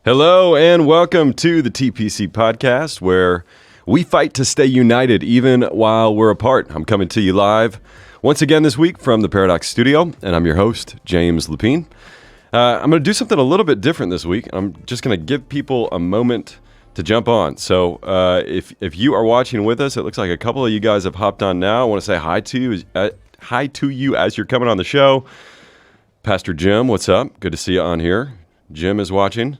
Hello and welcome to the TPC podcast, where we fight to stay united even while we're apart. I'm coming to you live once again this week from the Paradox Studio, and I'm your host, James Lapine. I'm going to do something a little bit different this week. I'm just going to give people a moment to jump on. So if you are watching with us, it looks like a couple of you guys have hopped on now. I want to say hi to you as you're coming on the show. Pastor Jim, what's up? Good to see you on here. Jim is watching.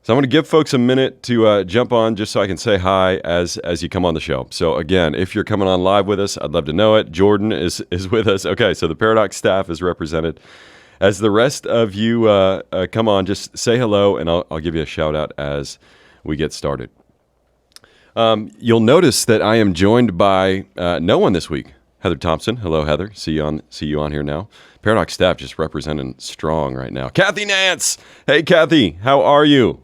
So I'm going to give folks a minute to jump on just so I can say hi as you come on the show. So again, if you're coming on live with us, I'd love to know it. Jordan is with us. Okay, so the Paradox staff is represented. As the rest of you come on, just say hello, and I'll give you a shout out as we get started. You'll notice that I am joined by no one this week. Heather Thompson. Hello, Heather. See you on here now. Paradox staff just representing strong right now. Kathy Nance. Hey, Kathy. How are you?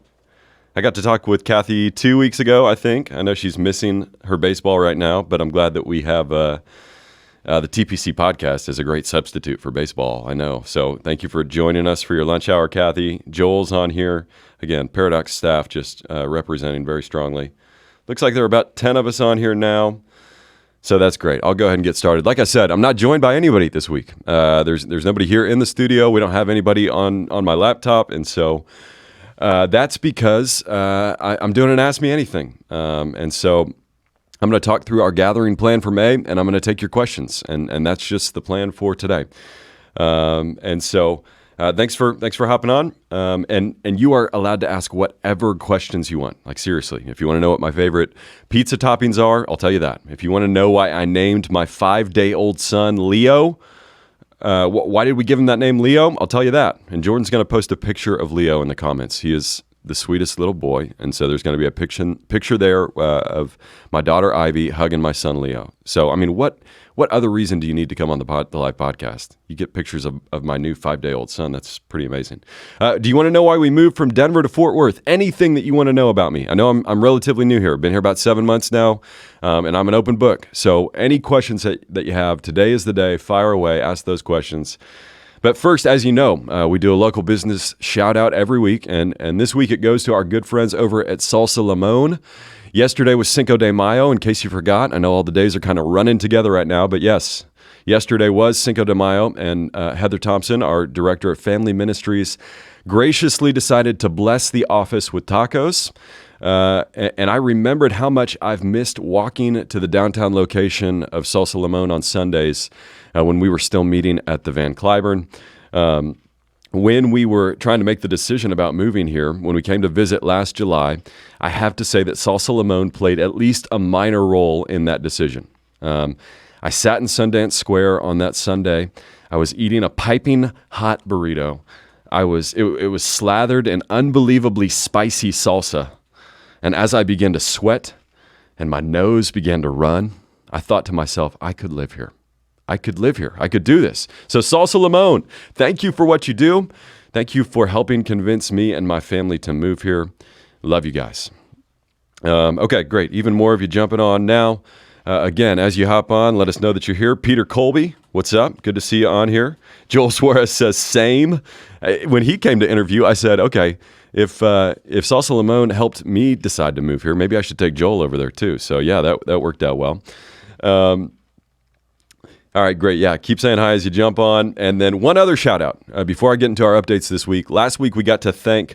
I got to talk with Kathy 2 weeks ago, I think. I know she's missing her baseball right now, but I'm glad that we have the TPC podcast as a great substitute for baseball, I know. So thank you for joining us for your lunch hour, Kathy. Joel's on here. Again, Paradox staff just representing very strongly. Looks like there are about 10 of us on here now. So that's great. I'll go ahead and get started. Like I said, I'm not joined by anybody this week. There's nobody here in the studio. We don't have anybody on my laptop, and so that's because I'm doing an Ask Me Anything. And so I'm going to talk through our gathering plan for May, and I'm going to take your questions, and that's just the plan for today. And so thanks for hopping on. And you are allowed to ask whatever questions you want. Like seriously, if you want to know what my favorite pizza toppings are, I'll tell you that. If you want to know why I named my 5-day-old son Leo, why did we give him that name Leo? I'll tell you that. And Jordan's going to post a picture of Leo in the comments. He is the sweetest little boy. And so there's going to be a picture there of my daughter Ivy hugging my son Leo. So, I mean, what other reason do you need to come on the live podcast? You get pictures of my new 5-day-old son. That's pretty amazing. Do you want to know why we moved from Denver to Fort Worth? Anything that you want to know about me? I know I'm relatively new here. I've been here about 7 months now, and I'm an open book. So any questions that you have, today is the day. Fire away. Ask those questions. But first, as you know, we do a local business shout out every week, and this week it goes to our good friends over at Salsa Limon. Yesterday was Cinco de Mayo, in case you forgot. I know all the days are kind of running together right now, but yes, yesterday was Cinco de Mayo, and Heather Thompson, our director of family ministries, graciously decided to bless the office with tacos. And I remembered how much I've missed walking to the downtown location of Salsa Limon on Sundays when we were still meeting at the Van Cliburn. When we were trying to make the decision about moving here, when we came to visit last July, I have to say that Salsa Limon played at least a minor role in that decision. I sat in Sundance Square on that Sunday. I was eating a piping hot burrito. It was slathered in unbelievably spicy salsa. And as I began to sweat and my nose began to run, I thought to myself, I could live here. I could live here. I could do this. So Salsa Limon, thank you for what you do. Thank you for helping convince me and my family to move here. Love you guys. Okay, great. Even more of you jumping on now. Again, as you hop on, let us know that you're here. Peter Colby, what's up? Good to see you on here. Joel Suarez says same. When he came to interview, I said, okay, if Salsa Limon helped me decide to move here, maybe I should take Joel over there too. So yeah, that worked out well. All right, great. Yeah, keep saying hi as you jump on. And then one other shout out before I get into our updates this week. Last week we got to thank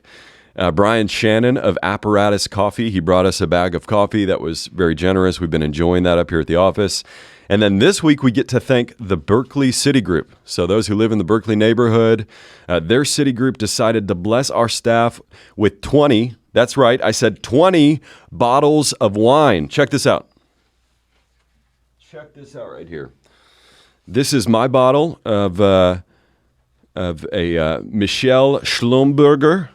Brian Shannon of Apparatus Coffee. He brought us a bag of coffee that was very generous. We've been enjoying that up here at the office. And then this week we get to thank the Berkeley City Group. So those who live in the Berkeley neighborhood, their city group decided to bless our staff with 20, that's right, I said 20 bottles of wine. Check this out. Check this out right here. This is my bottle of a Michelle Schlumberger.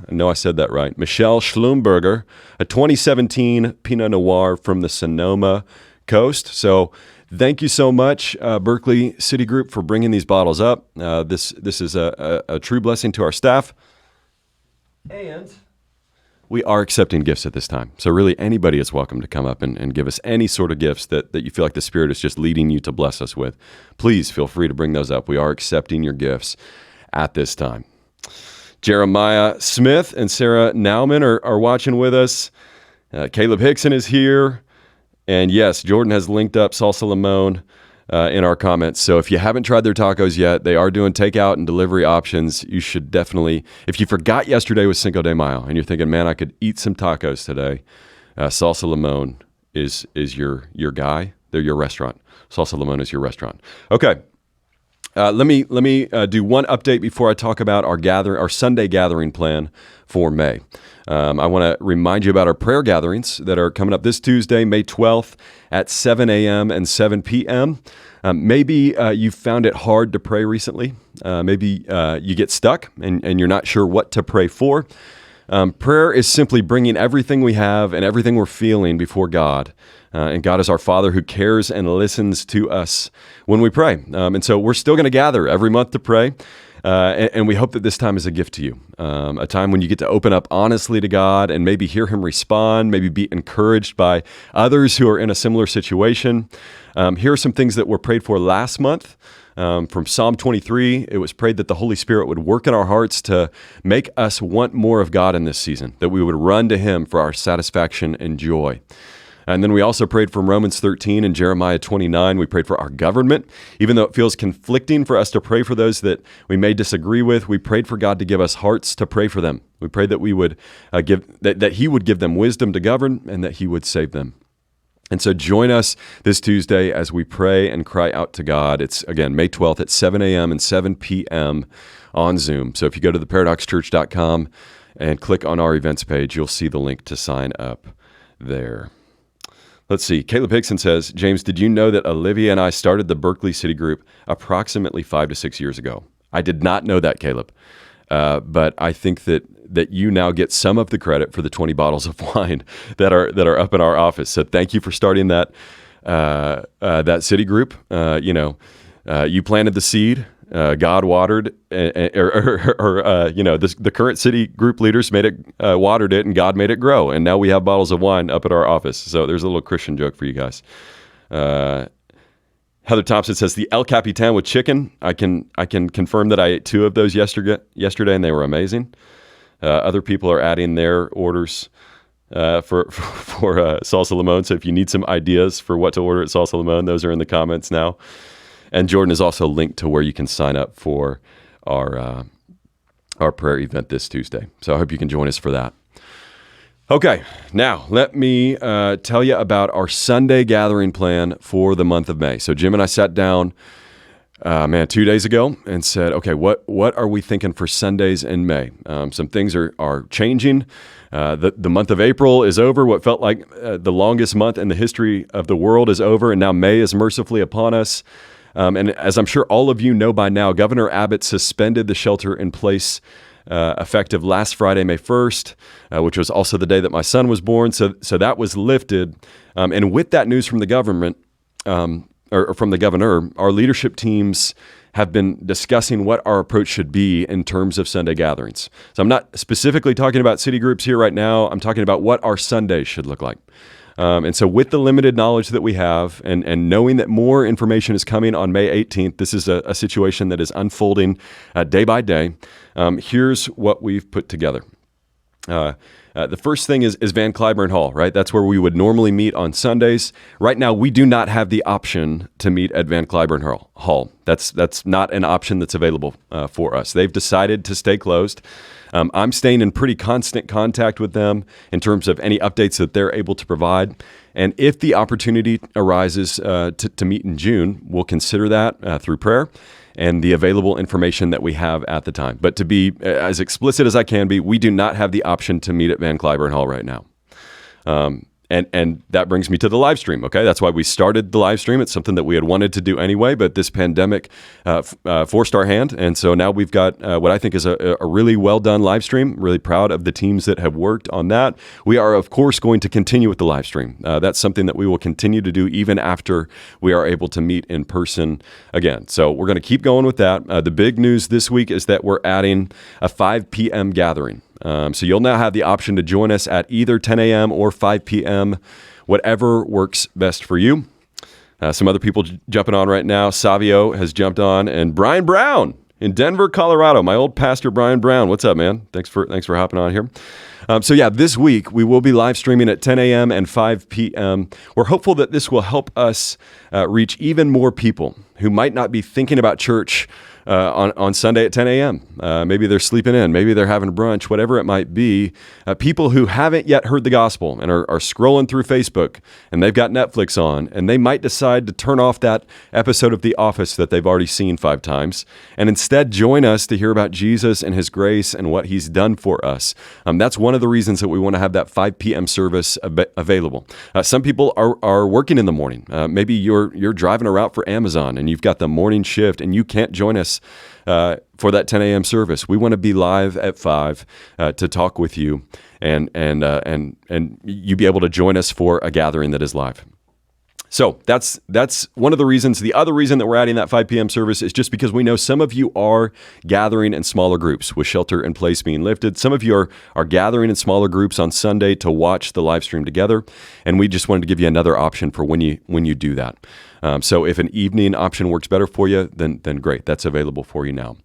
I know I said that right. Michelle Schlumberger, a 2017 Pinot Noir from the Sonoma Coast. So thank you so much, Berkeley City Group, for bringing these bottles up. This is a true blessing to our staff. And we are accepting gifts at this time. So really anybody is welcome to come up and give us any sort of gifts that you feel like the Spirit is just leading you to bless us with. Please feel free to bring those up. We are accepting your gifts at this time. Jeremiah Smith and Sarah Nauman are watching with us. Caleb Hickson is here. And yes, Jordan has linked up Salsa Limon in our comments. So if you haven't tried their tacos yet, they are doing takeout and delivery options. You should definitely, if you forgot yesterday was Cinco de Mayo and you're thinking, man, I could eat some tacos today, Salsa Limon is your guy. They're your restaurant. Salsa Limon is your restaurant. Okay. Let me do one update before I talk about our Sunday gathering plan for May. I want to remind you about our prayer gatherings that are coming up this Tuesday, May 12th at 7 a.m. and 7 p.m. Maybe you found it hard to pray recently. Maybe you get stuck and you're not sure what to pray for. Prayer is simply bringing everything we have and everything we're feeling before God. And God is our Father who cares and listens to us when we pray. And so we're still going to gather every month to pray. And we hope that this time is a gift to you, a time when you get to open up honestly to God and maybe hear Him respond, maybe be encouraged by others who are in a similar situation. Here are some things that were prayed for last month. From Psalm 23, it was prayed that the Holy Spirit would work in our hearts to make us want more of God in this season, that we would run to Him for our satisfaction and joy. And then we also prayed from Romans 13 and Jeremiah 29. We prayed for our government. Even though it feels conflicting for us to pray for those that we may disagree with, we prayed for God to give us hearts to pray for them. We prayed that we would that He would give them wisdom to govern and that He would save them. And so join us this Tuesday as we pray and cry out to God. It's, again, May 12th at 7 a.m. and 7 p.m. on Zoom. So if you go to theparadoxchurch.com and click on our events page, you'll see the link to sign up there. Let's see. Caleb Hickson says, James, did you know that Olivia and I started the Berkeley City Group approximately 5 to 6 years ago? I did not know that, Caleb. But I think that you now get some of the credit for the 20 bottles of wine that are up in our office. So thank you for starting that city group. You planted the seed. God watered, the current city group leaders made it, watered it, and God made it grow. And now we have bottles of wine up at our office. So there's a little Christian joke for you guys. Heather Thompson says the El Capitan with chicken. I can confirm that I ate 2 of those yesterday, and they were amazing. Other people are adding their orders for Salsa Limon. So if you need some ideas for what to order at Salsa Limon, those are in the comments now. And Jordan is also linked to where you can sign up for our prayer event this Tuesday. So I hope you can join us for that. Okay, now let me tell you about our Sunday gathering plan for the month of May. So Jim and I sat down, 2 days ago and said, okay, what are we thinking for Sundays in May? Some things are changing. The month of April is over. What felt like the longest month in the history of the world is over, and now May is mercifully upon us. And as I'm sure all of you know by now, Governor Abbott suspended the shelter-in-place effective last Friday, May 1st, which was also the day that my son was born. So that was lifted. And with that news from the government, or from the governor, our leadership teams have been discussing what our approach should be in terms of Sunday gatherings. So I'm not specifically talking about city groups here right now. I'm talking about what our Sundays should look like. And so with the limited knowledge that we have and knowing that more information is coming on May 18th, this is a situation that is unfolding day by day. Here's what we've put together. The first thing is Van Cliburn Hall, right? That's where we would normally meet on Sundays. Right now, we do not have the option to meet at Van Cliburn Hall. That's not an option that's available for us. They've decided to stay closed. I'm staying in pretty constant contact with them in terms of any updates that they're able to provide. And if the opportunity arises to meet in June, we'll consider that through prayer and the available information that we have at the time. But to be as explicit as I can be, we do not have the option to meet at Van Cliburn Hall right now. And that brings me to the live stream, okay? That's why we started the live stream. It's something that we had wanted to do anyway, but this pandemic forced our hand. And so now we've got what I think is a really well-done live stream. Really proud of the teams that have worked on that. We are, of course, going to continue with the live stream. That's something that we will continue to do even after we are able to meet in person again. So we're going to keep going with that. The big news this week is that we're adding a 5 p.m. gathering. So you'll now have the option to join us at either 10 a.m. or 5 p.m., whatever works best for you. Some other people jumping on right now. Savio has jumped on, and Brian Brown in Denver, Colorado. My old pastor, Brian Brown. What's up, man? Thanks for hopping on here. So yeah, this week we will be live streaming at 10 a.m. and 5 p.m. We're hopeful that this will help us reach even more people who might not be thinking about church on Sunday at 10 a.m. Maybe they're sleeping in, maybe they're having brunch, whatever it might be. People who haven't yet heard the gospel and are scrolling through Facebook, and they've got Netflix on, and they might decide to turn off that episode of The Office that they've already seen 5 times and instead join us to hear about Jesus and his grace and what he's done for us. That's one of the reasons that we want to have that 5 p.m. service available. Some people are working in the morning. Maybe you're driving a route for Amazon and you've got the morning shift and you can't join us for that 10 a.m. service. We want to be live at 5 to talk with you and you be able to join us for a gathering that is live. So that's one of the reasons. The other reason that we're adding that 5 p.m. service is just because we know some of you are gathering in smaller groups with shelter in place being lifted. Some of you are gathering in smaller groups on Sunday to watch the live stream together, and we just wanted to give you another option for when you do that. So if an evening option works better for you, then great, that's available for you now.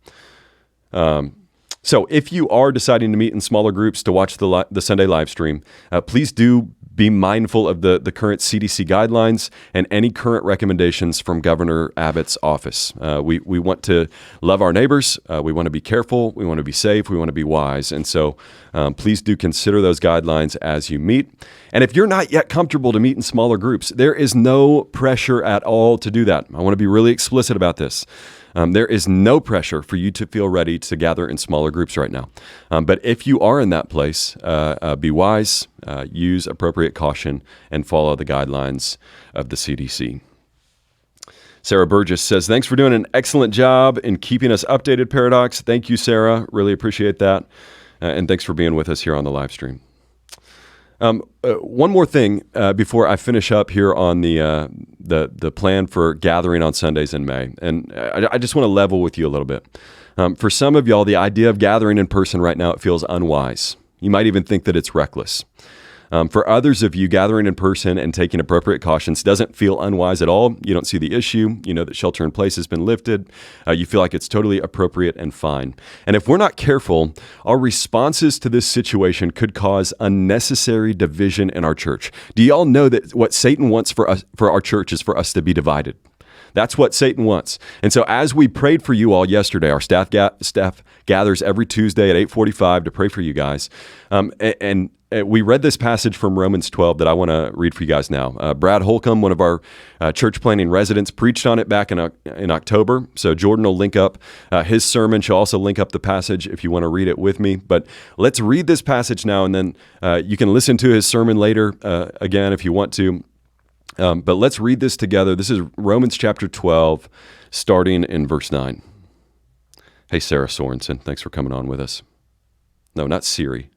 So if you are deciding to meet in smaller groups to watch the Sunday live stream, please do be mindful of the current CDC guidelines and any current recommendations from Governor Abbott's office. We want to love our neighbors. We want to be careful. We want to be safe. We want to be wise. And so please do consider those guidelines as you meet. And if you're not yet comfortable to meet in smaller groups, there is no pressure at all to do that. I want to be really explicit about this. There is no pressure for you to feel ready to gather in smaller groups right now. But if you are in that place, be wise, use appropriate caution, and follow the guidelines of the CDC. Sara Burgess says, thanks for doing an excellent job in keeping us updated, Paradox. Thank you, Sara. Really appreciate that. And thanks for being with us here on the live stream. One more thing before I finish up here on the plan for gathering on Sundays in May, and I just want to level with you a little bit. For some of y'all, the idea of gathering in person right now, it feels unwise. You might even think that it's reckless. For others of you, gathering in person and taking appropriate cautions doesn't feel unwise at all. You don't see the issue. You know that shelter in place has been lifted. You feel like it's totally appropriate and fine. And if we're not careful, our responses to this situation could cause unnecessary division in our church. Do y'all know that what Satan wants for our church is for us to be divided? That's what Satan wants. And so as we prayed for you all yesterday, our staff gathers every Tuesday at 8:45 to pray for you guys. And we read this passage from Romans 12 that I want to read for you guys now. Brad Holcomb, one of our church planning residents, preached on it back in October. So Jordan will link up his sermon. She'll also link up the passage if you want to read it with me. But let's read this passage now, and then you can listen to his sermon later again if you want to. But let's read this together. This is Romans chapter 12, starting in verse 9. Hey, Sarah Sorensen, thanks for coming on with us. No, not Siri.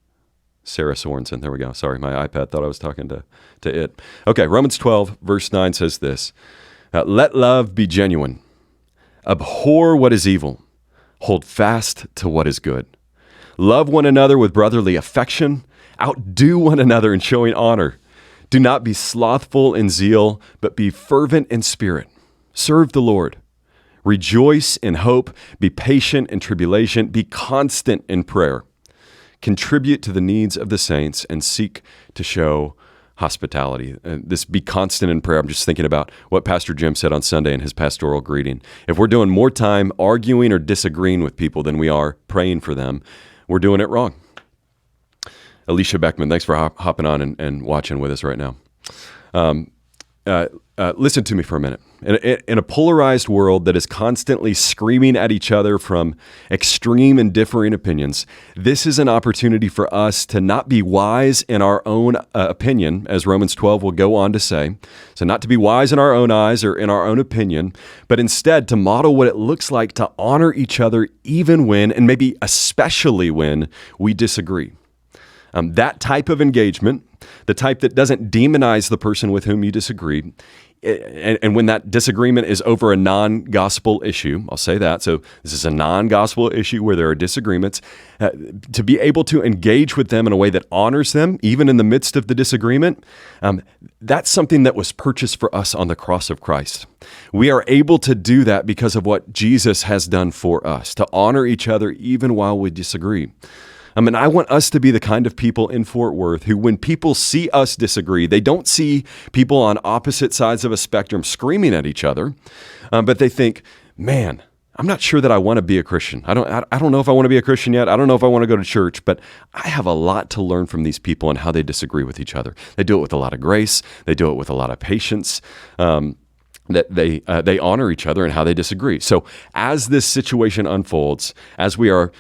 Sarah Sorensen. There we go. Sorry, my iPad thought I was talking to it. Okay, Romans 12, verse 9 says this. Let love be genuine. Abhor what is evil. Hold fast to what is good. Love one another with brotherly affection. Outdo one another in showing honor. Do not be slothful in zeal, but be fervent in spirit. Serve the Lord. Rejoice in hope. Be patient in tribulation. Be constant in prayer. Contribute to the needs of the saints and seek to show hospitality. This be constant in prayer. I'm just thinking about what Pastor Jim said on Sunday in his pastoral greeting. If we're doing more time arguing or disagreeing with people than we are praying for them, we're doing it wrong. Elisha Beckman, thanks for hopping on and watching with us right now. Listen to me for a minute. In a polarized world that is constantly screaming at each other from extreme and differing opinions, this is an opportunity for us to not be wise in our own opinion, as Romans 12 will go on to say. So not to be wise in our own eyes or in our own opinion, but instead to model what it looks like to honor each other even when, and maybe especially when, we disagree. That type of engagement, the type that doesn't demonize the person with whom you disagree, and when that disagreement is over a non-gospel issue, I'll say that. So this is a non-gospel issue where there are disagreements. To be able to engage with them in a way that honors them, even in the midst of the disagreement, that's something that was purchased for us on the cross of Christ. We are able to do that because of what Jesus has done for us, to honor each other even while we disagree. I want us to be the kind of people in Fort Worth who, when people see us disagree, they don't see people on opposite sides of a spectrum screaming at each other, but they think, man, I'm not sure that I want to be a Christian. I don't know if I want to be a Christian yet. I don't know if I want to go to church, but I have a lot to learn from these people and how they disagree with each other. They do it with a lot of grace. They do it with a lot of patience. That they honor each other and how they disagree. So as this situation unfolds, as we are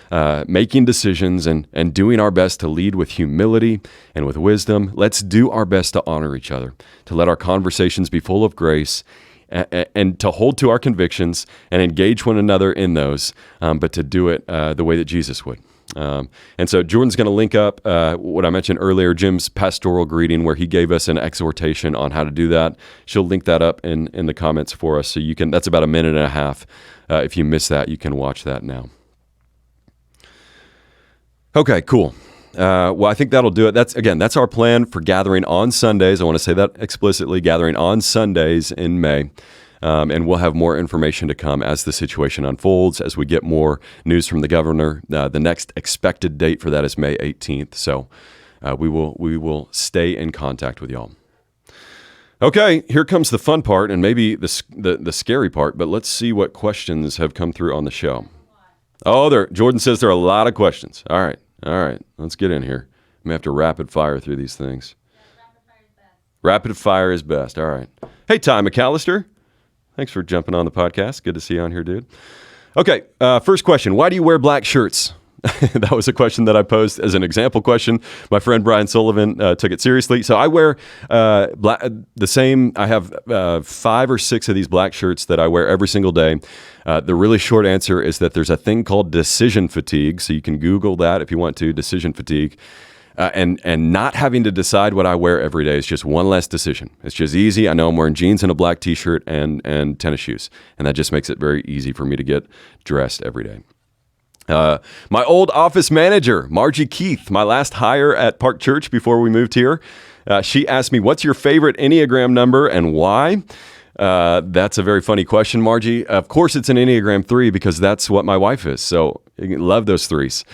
making decisions and doing our best to lead with humility and with wisdom, let's do our best to honor each other, to let our conversations be full of grace, and to hold to our convictions and engage one another in those, but to do it the way that Jesus would. And so Jordan's going to link up what I mentioned earlier, Jim's pastoral greeting, where he gave us an exhortation on how to do that. She'll link that up in the comments for us. So you can, that's about 1.5 minutes. If you miss that, you can watch that now. Okay, cool. Well, I think that'll do it. That's our plan for gathering on Sundays. I want to say that explicitly, gathering on Sundays in May. And we'll have more information to come as the situation unfolds, as we get more news from the governor. The next expected date for that is May 18th. So we will stay in contact with y'all. Okay, here comes the fun part and maybe the scary part, but let's see what questions have come through on the show. Oh, Jordan says there are a lot of questions. All right, let's get in here. I'm going to have to rapid fire through these things. Rapid fire is best. All right. Hey, Ty McAllister. Thanks for jumping on the podcast. Good to see you on here, dude. Okay, first question. Why do you wear black shirts? That was a question that I posed as an example question. My friend Brian Sullivan took it seriously. So I wear the same. I have 5 or 6 of these black shirts that I wear every single day. The really short answer is that there's a thing called decision fatigue. So you can Google that if you want to, decision fatigue. And not having to decide what I wear every day is just one less decision. It's just easy. I know I'm wearing jeans and a black t-shirt and tennis shoes. And that just makes it very easy for me to get dressed every day. My old office manager, Margie Keith, my last hire at Park Church before we moved here, she asked me, what's your favorite Enneagram number and why? That's a very funny question, Margie. Of course, it's an Enneagram 3 because that's what my wife is. So I love those 3s.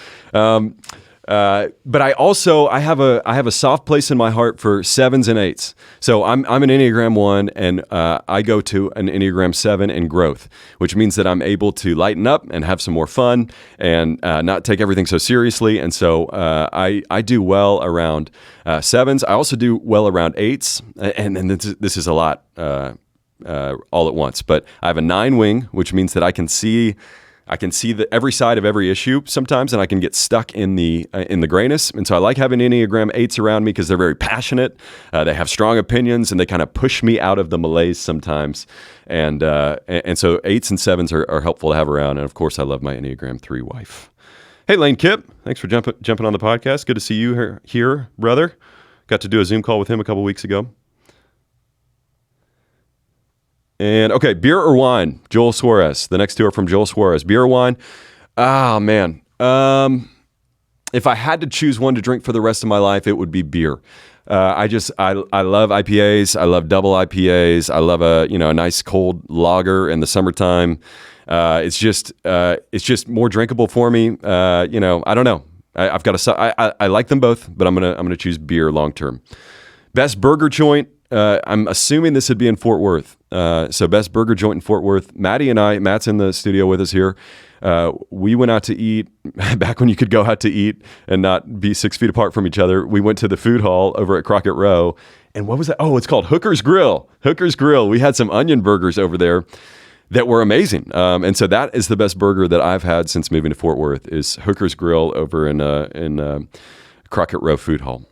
But I have a soft place in my heart for 7s and 8s. So I'm an Enneagram 1 and I go to an Enneagram 7 in growth, which means that I'm able to lighten up and have some more fun and not take everything so seriously. And so I do well around 7s. I also do well around 8s, and this is a lot all at once. But I have a 9 wing, which means that I can see every side of every issue sometimes, and I can get stuck in the grayness. And so I like having Enneagram 8s around me because they're very passionate. They have strong opinions, and they kind of push me out of the malaise sometimes. And so 8s and 7s are helpful to have around. And of course, I love my Enneagram 3 wife. Hey, Lane Kipp, thanks for jumping on the podcast. Good to see you here, brother. Got to do a Zoom call with him a couple weeks ago. And okay, beer or wine? Joel Suarez. The next two are from Joel Suarez. Beer or wine? Oh, man. If I had to choose one to drink for the rest of my life, it would be beer. I love IPAs. I love double IPAs. I love a nice cold lager in the summertime. It's just more drinkable for me. I don't know. I like them both, but I'm gonna choose beer long term. Best burger joint. I'm assuming this would be in Fort Worth. So best burger joint in Fort Worth. Matt's in the studio with us here. We went out to eat back when you could go out to eat and not be 6 feet apart from each other. We went to the food hall over at Crockett Row. And what was that? Oh, it's called Hooker's Grill. Hooker's Grill. We had some onion burgers over there that were amazing. And so that is the best burger that I've had since moving to Fort Worth is Hooker's Grill over in Crockett Row Food Hall.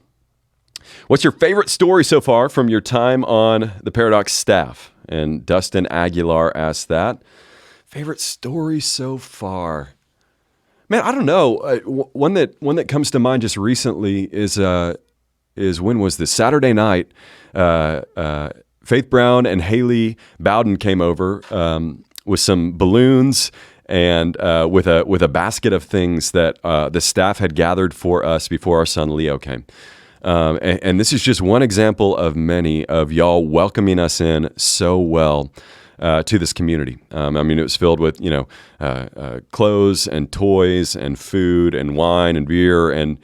What's your favorite story so far from your time on the Paradox staff? And Dustin Aguilar asked that. Favorite story so far? Man, I don't know. One that comes to mind just recently is when was this? Saturday night. Faith Brown and Haley Bowden came over with some balloons and with a basket of things that the staff had gathered for us before our son Leo came. And this is just one example of many of y'all welcoming us in so well to this community. I mean, it was filled with, clothes and toys and food and wine and beer and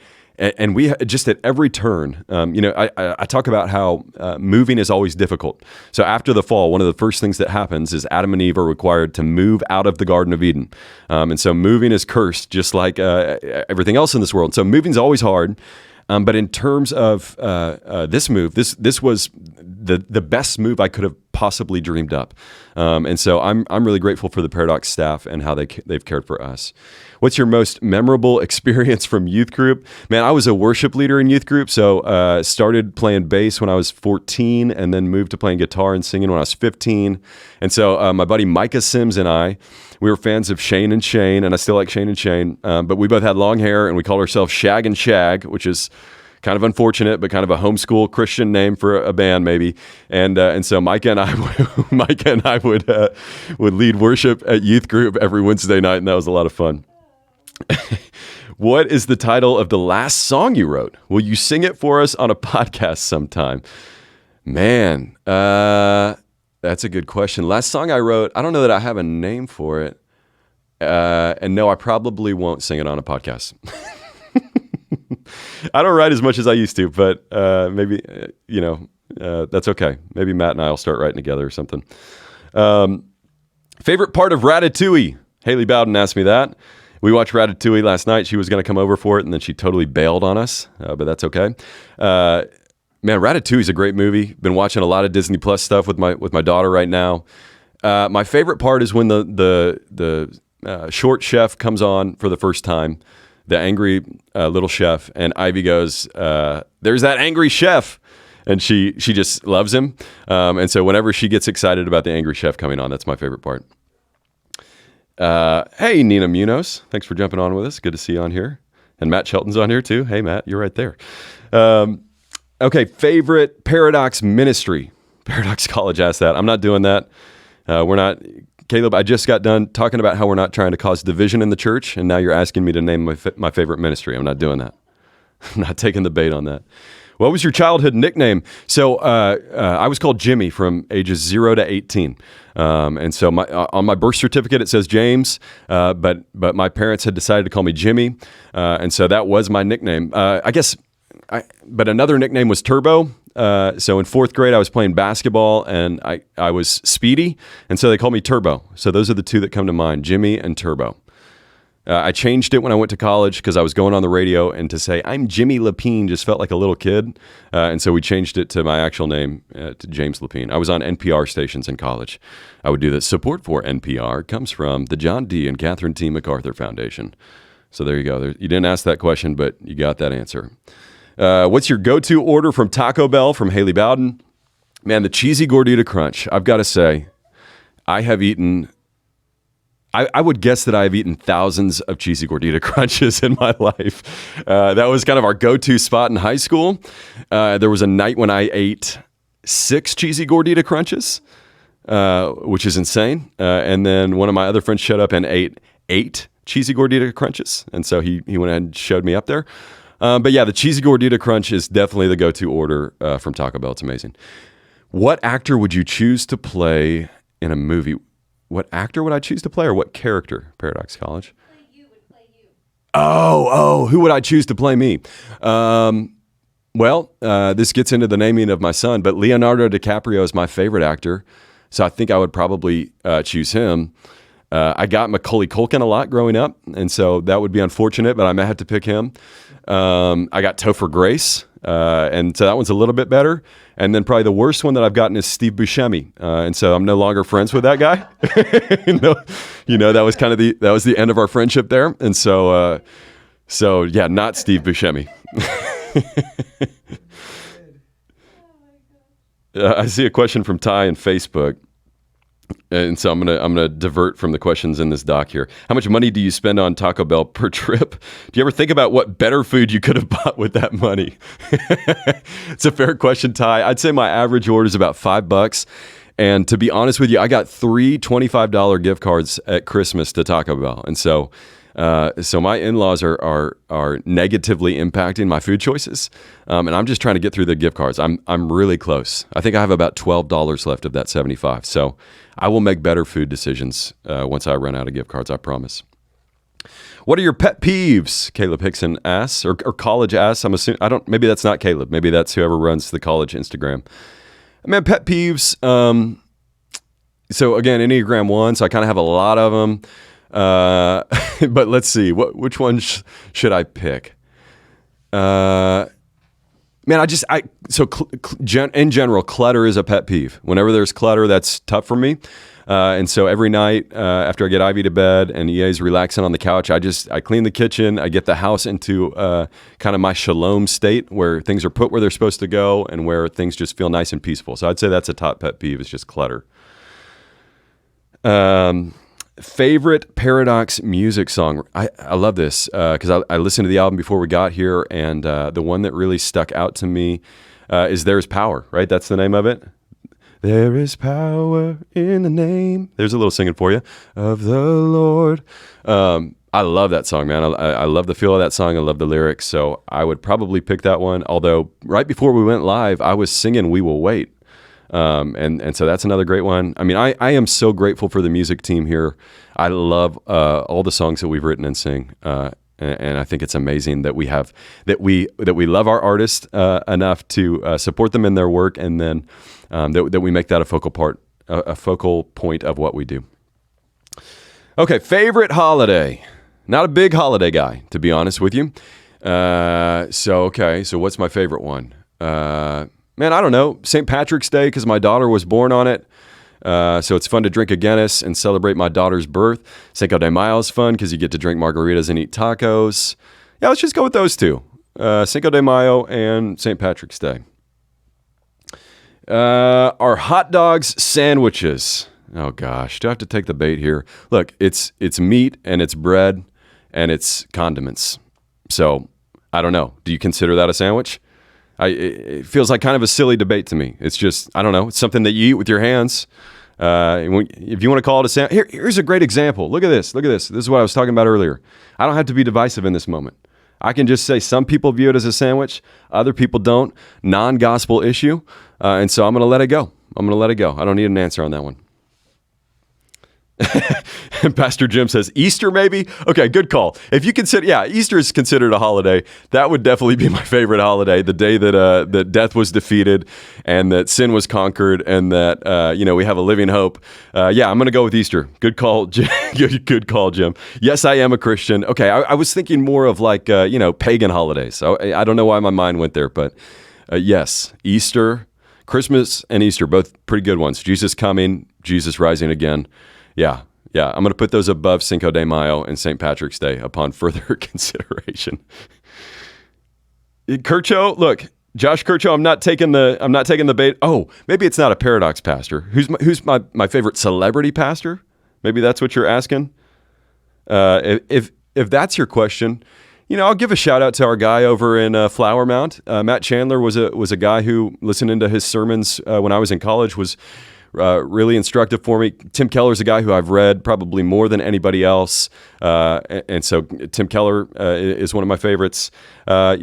we just at every turn, I talk about how moving is always difficult. So after the fall, one of the first things that happens is Adam and Eve are required to move out of the Garden of Eden. And so moving is cursed, just like everything else in this world. So moving's always hard. But in terms of this move, this was the best move I could have possibly dreamed up. And so I'm really grateful for the Paradox staff and how they've cared for us. What's your most memorable experience from youth group? Man, I was a worship leader in youth group, so started playing bass when I was 14 and then moved to playing guitar and singing when I was 15. And so my buddy Micah Sims and I, we were fans of Shane and Shane, and I still like Shane and Shane, but we both had long hair and we called ourselves Shag and Shag, which is kind of unfortunate, but kind of a homeschool Christian name for a band, maybe. And so Micah and I would lead worship at youth group every Wednesday night, and that was a lot of fun. What is the title of the last song you wrote? Will you sing it for us on a podcast sometime? Man, that's a good question. Last song I wrote, I don't know that I have a name for it. And no, I probably won't sing it on a podcast. I don't write as much as I used to, but maybe, that's okay. Maybe Matt and I will start writing together or something. Favorite part of Ratatouille? Haley Bowden asked me that. We watched Ratatouille last night. She was going to come over for it, and then she totally bailed on us, but that's okay. Man, Ratatouille is a great movie. Been watching a lot of Disney Plus stuff with my daughter right now. My favorite part is when the short chef comes on for the first time, the angry little chef, and Ivy goes, "There's that angry chef," and she just loves him. And so whenever she gets excited about the angry chef coming on, that's my favorite part. Hey, Nina Munoz, thanks for jumping on with us. Good to see you on here. And Matt Shelton's on here too. Hey, Matt, you're right there. Okay, favorite Paradox ministry. Paradox College asked that. I'm not doing that. We're not. Caleb, I just got done talking about how we're not trying to cause division in the church, and now you're asking me to name my favorite ministry. I'm not doing that. I'm not taking the bait on that. What was your childhood nickname? So I was called Jimmy from ages 0 to 18. And so on my birth certificate, it says James, but my parents had decided to call me Jimmy. And so that was my nickname. But another nickname was Turbo. So in fourth grade, I was playing basketball and I was speedy. And so they called me Turbo. So those are the two that come to mind, Jimmy and Turbo. I changed it when I went to college because I was going on the radio, and to say I'm Jimmy Lapine just felt like a little kid. And so we changed it to my actual name, to James Lapine. I was on NPR stations in college. I would do that. Support for NPR comes from the John D. and Catherine T. MacArthur Foundation. So there you go. You didn't ask that question, but you got that answer. What's your go-to order from Taco Bell from Haley Bowden? Man, the cheesy gordita crunch. I've got to say, I have eaten... I would guess that I've eaten thousands of cheesy gordita crunches in my life. That was kind of our go-to spot in high school. There was a night when I ate 6 cheesy gordita crunches, which is insane. And then one of my other friends showed up and ate 8 cheesy gordita crunches. And so he went ahead and showed me up there. But yeah, the cheesy gordita crunch is definitely the go-to order from Taco Bell. It's amazing. What actor would you choose to play in a movie? What actor would I choose to play, or what character? Paradox College. Play you. Oh, who would I choose to play me? This gets into the naming of my son, but Leonardo DiCaprio is my favorite actor, so I think I would probably choose him. I got Macaulay Culkin a lot growing up, and so that would be unfortunate, but I may have to pick him. I got Topher Grace, and so that one's a little bit better. And then probably the worst one that I've gotten is Steve Buscemi, and so I'm no longer friends with that guy. That was kind of the end of our friendship there. And so yeah, not Steve Buscemi. I see a question from Ty on Facebook. And so I'm gonna divert from the questions in this doc here. How much money do you spend on Taco Bell per trip? Do you ever think about what better food you could have bought with that money? It's a fair question, Ty. I'd say my average order is about $5. And to be honest with you, I got 3 $25 gift cards at Christmas to Taco Bell. And so my in-laws are negatively impacting my food choices, and I'm just trying to get through the gift cards. I'm really close. I think I have about $12 left of that 75. So I will make better food decisions once I run out of gift cards. I promise. What are your pet peeves? Caleb Hickson asks, or college asks. I'm assuming maybe that's not Caleb. Maybe that's whoever runs the college Instagram. Man, pet peeves. So again, Enneagram 1. So I kind of have a lot of them. But let's see, which one should I pick? Man, in general, clutter is a pet peeve. Whenever there's clutter, that's tough for me. And so every night, after I get Ivy to bed and EA's relaxing on the couch, I clean the kitchen. I get the house into, kind of my shalom state where things are put where they're supposed to go and where things just feel nice and peaceful. So I'd say that's a top pet peeve, is just clutter. Favorite Paradox music song. I love this because I listened to the album before we got here, and the one that really stuck out to me is There's Power, right? That's the name of it. There is power in the name. There's a little singing for you. Of the Lord. I love that song, man. I love the feel of that song. I love the lyrics. So I would probably pick that one. Although right before we went live, I was singing We Will Wait. And so that's another great one. I mean, I am so grateful for the music team here. I love all the songs that we've written and sing, and I think it's amazing that we love our artists enough to support them in their work, and then that we make that a focal point of what we do. Okay, favorite holiday. Not a big holiday guy, to be honest with you. So what's my favorite one? Man, I don't know. St. Patrick's Day, because my daughter was born on it. So it's fun to drink a Guinness and celebrate my daughter's birth. Cinco de Mayo is fun because you get to drink margaritas and eat tacos. Yeah, let's just go with those two. Cinco de Mayo and St. Patrick's Day. Are hot dogs sandwiches? Oh gosh, do I have to take the bait here? Look, it's meat and it's bread and it's condiments. So I don't know. Do you consider that a sandwich? It feels like kind of a silly debate to me. It's just, I don't know. It's something that you eat with your hands. If you want to call it a sandwich, here's a great example. Look at this. This is what I was talking about earlier. I don't have to be divisive in this moment. I can just say some people view it as a sandwich, other people don't. Non-gospel issue. And so I'm going to let it go. I don't need an answer on that one. Pastor Jim says, Easter maybe? Okay, good call. If you consider, Easter is considered a holiday. That would definitely be my favorite holiday, the day that death was defeated and that sin was conquered and that, we have a living hope. I'm going to go with Easter. Good call, Jim. Good call, Jim. Yes, I am a Christian. Okay, I was thinking more of like, pagan holidays. So I don't know why my mind went there, but yes, Easter, Christmas and Easter, both pretty good ones. Jesus coming, Jesus rising again. Yeah, I'm going to put those above Cinco de Mayo and St. Patrick's Day upon further consideration. Josh Kircho, I'm not taking the bait. Oh, maybe it's not a Paradox pastor. Who's my favorite celebrity pastor? Maybe that's what you're asking. If that's your question, I'll give a shout out to our guy over in Flower Mount. Matt Chandler was a guy who, listening to his sermons when I was in college, was really instructive for me. Tim Keller's a guy who I've read probably more than anybody else, and so Tim Keller is one of my favorites. I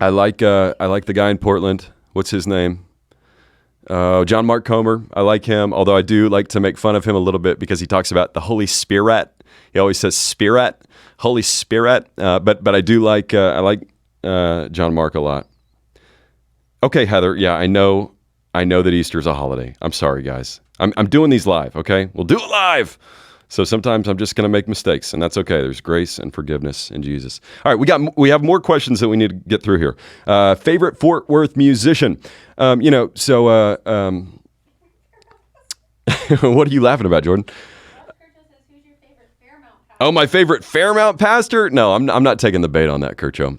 like the guy in Portland. What's his name? John Mark Comer. I like him, although I do like to make fun of him a little bit because he talks about the Holy Spirit. He always says Spirit, Holy Spirit. But I do like John Mark a lot. Okay, Heather. Yeah, I know that Easter's a holiday. I'm sorry, guys. I'm doing these live, okay? We'll do it live. So sometimes I'm just going to make mistakes, and that's okay. There's grace and forgiveness in Jesus. All right, we have more questions that we need to get through here. Favorite Fort Worth musician? What are you laughing about, Jordan? Who's your favorite Fairmount pastor? Oh, my favorite Fairmount pastor? No, I'm not taking the bait on that, Kircho.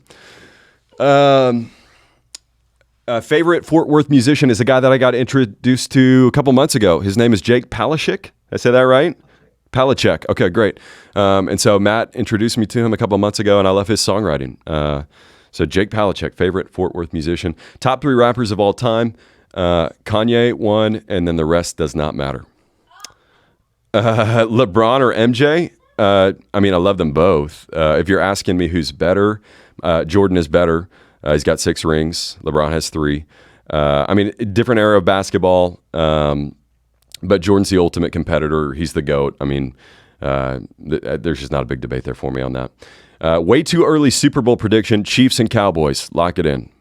Favorite Fort Worth musician is a guy that I got introduced to a couple months ago. His name is Jake Palachik. Did I say that right? Palachek. Okay, great. And so Matt introduced me to him a couple months ago, and I love his songwriting. So Jake Palachek, favorite Fort Worth musician. Top 3 rappers of all time. Kanye, 1, and then the rest does not matter. LeBron or MJ? I mean, I love them both. If you're asking me who's better, Jordan is better. He's got 6 rings. LeBron has 3. I mean, different era of basketball, but Jordan's the ultimate competitor. He's the GOAT. I mean, there's just not a big debate there for me on that. Way too early Super Bowl prediction, Chiefs and Cowboys. Lock it in.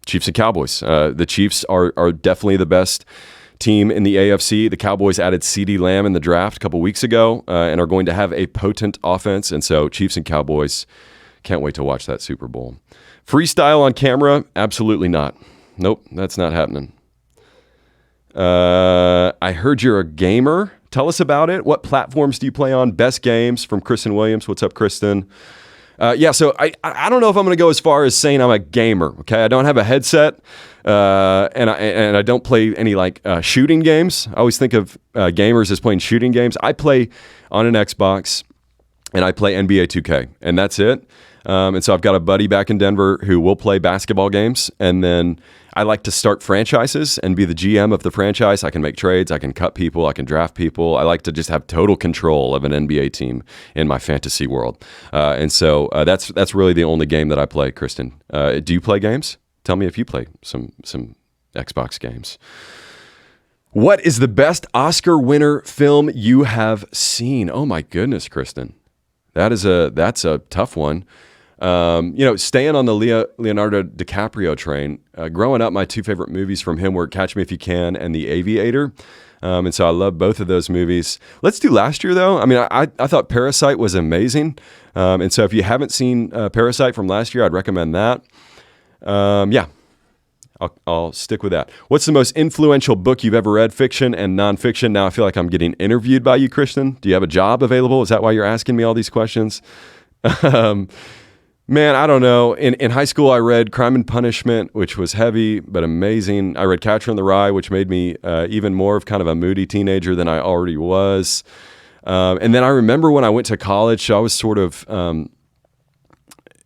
Chiefs and Cowboys. The Chiefs are definitely the best team in the AFC. The Cowboys added CeeDee Lamb in the draft a couple weeks ago and are going to have a potent offense. And so Chiefs and Cowboys, can't wait to watch that Super Bowl. Freestyle on camera? Absolutely not. Nope, that's not happening. I heard you're a gamer. Tell us about it. What platforms do you play on? Best games from Kristen Williams. What's up, Kristen? So I don't know if I'm going to go as far as saying I'm a gamer. Okay, I don't have a headset, and I don't play any shooting games. I always think of gamers as playing shooting games. I play on an Xbox, and I play NBA 2K, and that's it. And so I've got a buddy back in Denver who will play basketball games, and then I like to start franchises and be the GM of the franchise. I can make trades, I can cut people, I can draft people. I like to just have total control of an NBA team in my fantasy world. And so that's really the only game that I play, Kristen. Do you play games? Tell me if you play some Xbox games. What is the best Oscar winner film you have seen? Oh my goodness, Kristen. That's a tough one. Staying on the Leonardo DiCaprio train, growing up, my 2 favorite movies from him were Catch Me If You Can and The Aviator. And so I love both of those movies. Let's do last year, though. I mean, I thought Parasite was amazing. And so if you haven't seen Parasite from last year, I'd recommend that. I'll stick with that. What's the most influential book you've ever read, fiction and nonfiction? Now I feel like I'm getting interviewed by you, Kristen. Do you have a job available? Is that why you're asking me all these questions? Man, I don't know. In high school, I read Crime and Punishment, which was heavy but amazing. I read Catcher in the Rye, which made me even more of kind of a moody teenager than I already was. And then I remember when I went to college, I was sort of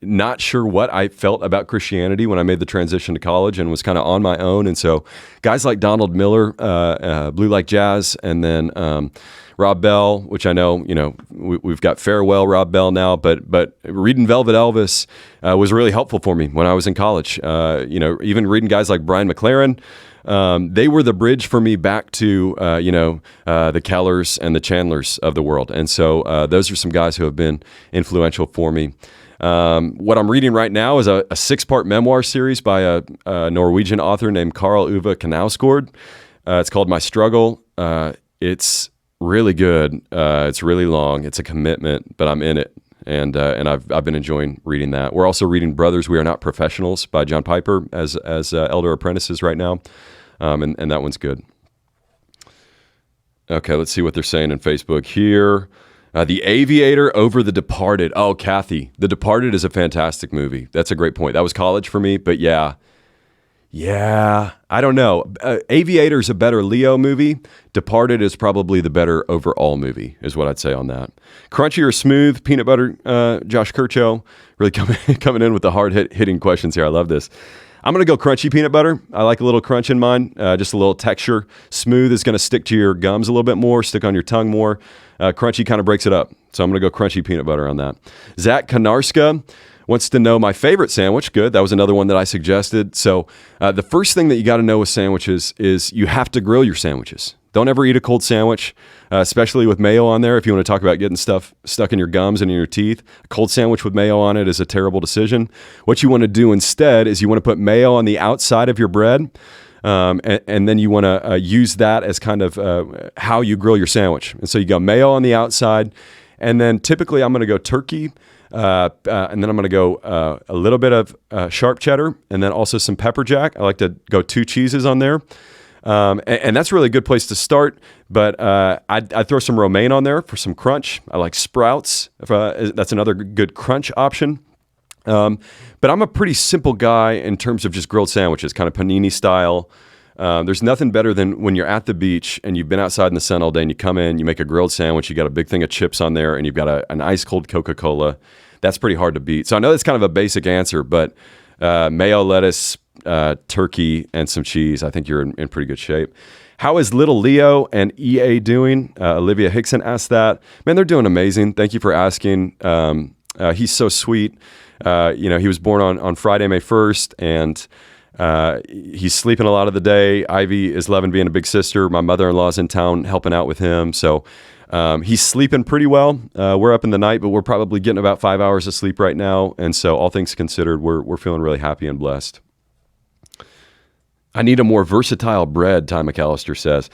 not sure what I felt about Christianity when I made the transition to college and was kind of on my own. And so guys like Donald Miller, Blue Like Jazz, and then Rob Bell, which I know, we've got Farewell Rob Bell now, but reading Velvet Elvis was really helpful for me when I was in college. Even reading guys like Brian McLaren, they were the bridge for me back to, the Kellers and the Chandlers of the world. And so those are some guys who have been influential for me. What I'm reading right now is a 6-part memoir series by a Norwegian author named Karl Ove Knausgård. It's called My Struggle. It's really good. It's really long. It's a commitment, but I'm in it. And I've been enjoying reading that. We're also reading Brothers We Are Not Professionals by John Piper as elder apprentices right now. And that one's good. Okay, let's see what they're saying in Facebook here. The Aviator over The Departed. Oh, Kathy, The Departed is a fantastic movie. That's a great point. That was college for me, but yeah, I don't know. Aviator is a better Leo movie. Departed is probably the better overall movie, is what I'd say on that. Crunchy or smooth peanut butter? Josh Kircho really coming in with the hard-hitting questions here. I love this. I'm going to go crunchy peanut butter. I like a little crunch in mine, just a little texture. Smooth is going to stick to your gums a little bit more, stick on your tongue more. Crunchy kind of breaks it up. So I'm going to go crunchy peanut butter on that. Zach Konarska wants to know my favorite sandwich. Good. That was another one that I suggested. So the first thing that you got to know with sandwiches is you have to grill your sandwiches. Don't ever eat a cold sandwich, especially with mayo on there. If you want to talk about getting stuff stuck in your gums and in your teeth, a cold sandwich with mayo on it is a terrible decision. What you want to do instead is you want to put mayo on the outside of your bread, and then you want to use that as kind of how you grill your sandwich. And so you go mayo on the outside, and then typically I'm going to go turkey, and then I'm going to go a little bit of sharp cheddar, and then also some pepper jack. I like to go 2 cheeses on there. And that's a really good place to start, but I'd throw some romaine on there for some crunch. I like Sprouts. That's another good crunch option. But I'm a pretty simple guy in terms of just grilled sandwiches, kind of panini style. There's nothing better than when you're at the beach and you've been outside in the sun all day and you come in, you make a grilled sandwich, you got a big thing of chips on there, and you've got an ice cold Coca-Cola. That's pretty hard to beat. So I know that's kind of a basic answer, but mayo, lettuce, turkey, and some cheese, I think you're in pretty good shape. How is little Leo and EA doing? Olivia Hickson asked that. Man, they're doing amazing. Thank you for asking. He's so sweet. He was born on Friday, May 1st, and he's sleeping a lot of the day. Ivy is loving being a big sister. My mother-in-law's in town helping out with him. So he's sleeping pretty well. We're up in the night, but we're probably getting about 5 hours of sleep right now. And so all things considered, we're feeling really happy and blessed. I need a more versatile bread, Ty McAllister says.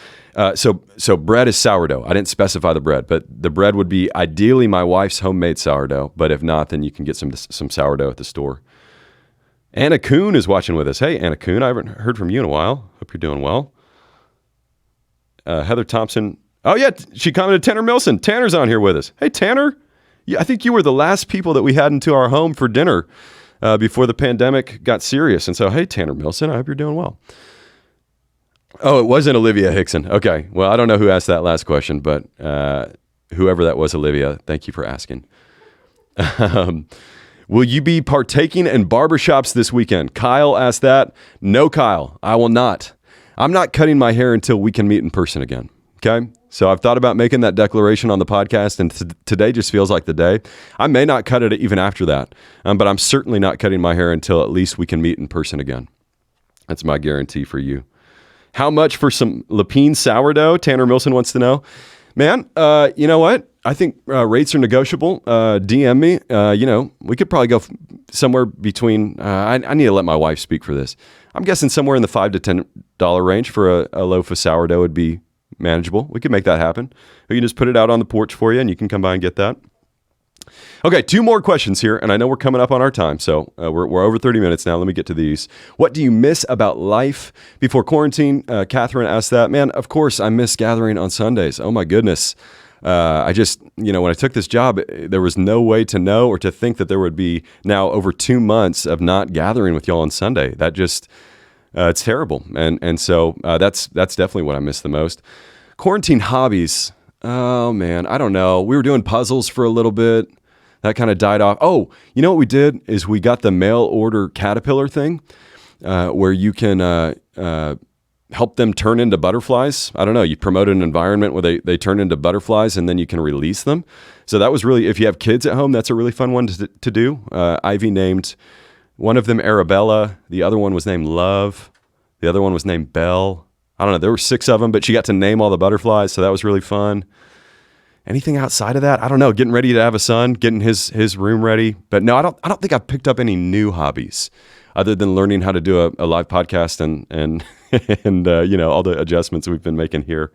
So bread is sourdough. I didn't specify the bread, but the bread would be ideally my wife's homemade sourdough. But if not, then you can get some sourdough at the store. Anna Kuhn is watching with us. Hey, Anna Kuhn, I haven't heard from you in a while. Hope you're doing well. Heather Thompson. Oh, yeah, she commented Tanner Milson. Tanner's on here with us. Hey, Tanner. Yeah, I think you were the last people that we had into our home for dinner before the pandemic got serious. And so, hey, Tanner Milson, I hope you're doing well. Oh, it wasn't Olivia Hickson. Okay. Well, I don't know who asked that last question, but whoever that was, Olivia, thank you for asking. Will you be partaking in barbershops this weekend? Kyle asked that. No, Kyle, I will not. I'm not cutting my hair until we can meet in person again. Okay. So I've thought about making that declaration on the podcast, and today just feels like the day. I may not cut it even after that, but I'm certainly not cutting my hair until at least we can meet in person again. That's my guarantee for you. How much for some Lapine sourdough? Tanner Milson wants to know. Man, you know what? I think rates are negotiable. DM me. We could probably go somewhere between, I need to let my wife speak for this. I'm guessing somewhere in the $5 to $10 range for a loaf of sourdough would be manageable. We could make that happen. We can just put it out on the porch for you and you can come by and get that. Okay, 2 more questions here, and I know we're coming up on our time, so we're over 30 minutes now. Let me get to these. What do you miss about life before quarantine? Catherine asked that. Man, of course, I miss gathering on Sundays. Oh, my goodness. I just, when I took this job, there was no way to know or to think that there would be now over 2 months of not gathering with y'all on Sunday. That just, it's terrible. And so that's definitely what I miss the most. Quarantine hobbies. Oh, man, I don't know. We were doing puzzles for a little bit. That kind of died off. Oh, you know what we did is we got the mail order caterpillar thing where you can help them turn into butterflies. I don't know. You promote an environment where they turn into butterflies and then you can release them. So that was really, if you have kids at home, that's a really fun one to do. Ivy named one of them Arabella. The other one was named Love. The other one was named Belle. I don't know. There were 6 of them, but she got to name all the butterflies. So that was really fun. Anything outside of that? I don't know. Getting ready to have a son, getting his room ready. But no, I don't think I've picked up any new hobbies other than learning how to do a live podcast and all the adjustments we've been making here.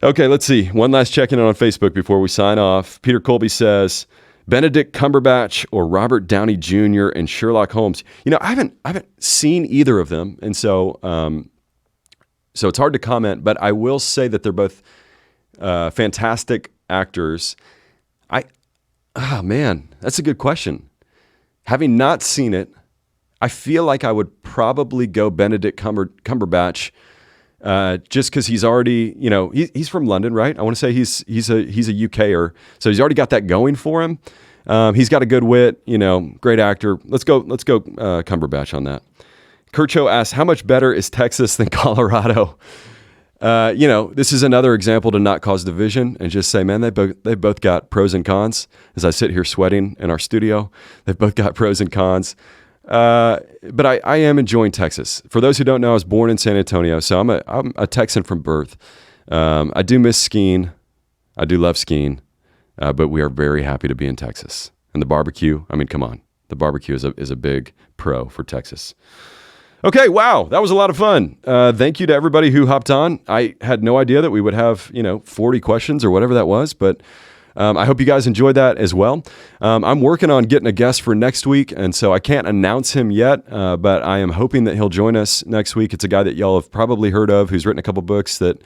Okay, let's see. One last check-in on Facebook before we sign off. Peter Colby says, Benedict Cumberbatch or Robert Downey Jr. and Sherlock Holmes. I haven't seen either of them, and so it's hard to comment. But I will say that they're both fantastic actors. Man, that's a good question. Having not seen it, I feel like I would probably go Benedict Cumberbatch, just because he's already, he's from London, right? I want to say he's a UKer, so he's already got that going for him. He's got a good wit, great actor. Let's go Cumberbatch on that. Kircho asks, how much better is Texas than Colorado? This is another example to not cause division and just say, man, they both got pros and cons. As I sit here sweating in our studio, they've both got pros and cons. But I am enjoying Texas. For those who don't know, I was born in San Antonio, so I'm a Texan from birth. I do miss skiing. I do love skiing, but we are very happy to be in Texas. And the barbecue, I mean, come on. The barbecue is a big pro for Texas. Okay, wow, that was a lot of fun. Thank you to everybody who hopped on. I had no idea that we would have, 40 questions or whatever that was, but I hope you guys enjoyed that as well. I'm working on getting a guest for next week, and so I can't announce him yet, but I am hoping that he'll join us next week. It's a guy that y'all have probably heard of who's written a couple books that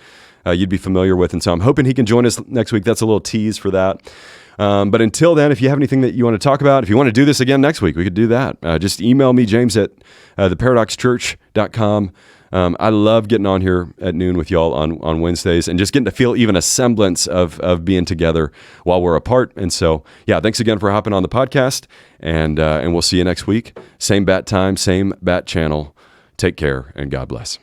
you'd be familiar with, and so I'm hoping he can join us next week. That's a little tease for that. But until then, if you have anything that you want to talk about, if you want to do this again next week, we could do that. Just email me, James at theparadoxchurch.com. I love getting on here at noon with y'all on Wednesdays and just getting to feel even a semblance of being together while we're apart. And so, yeah, thanks again for hopping on the podcast, and we'll see you next week. Same bat time, same bat channel. Take care, and God bless.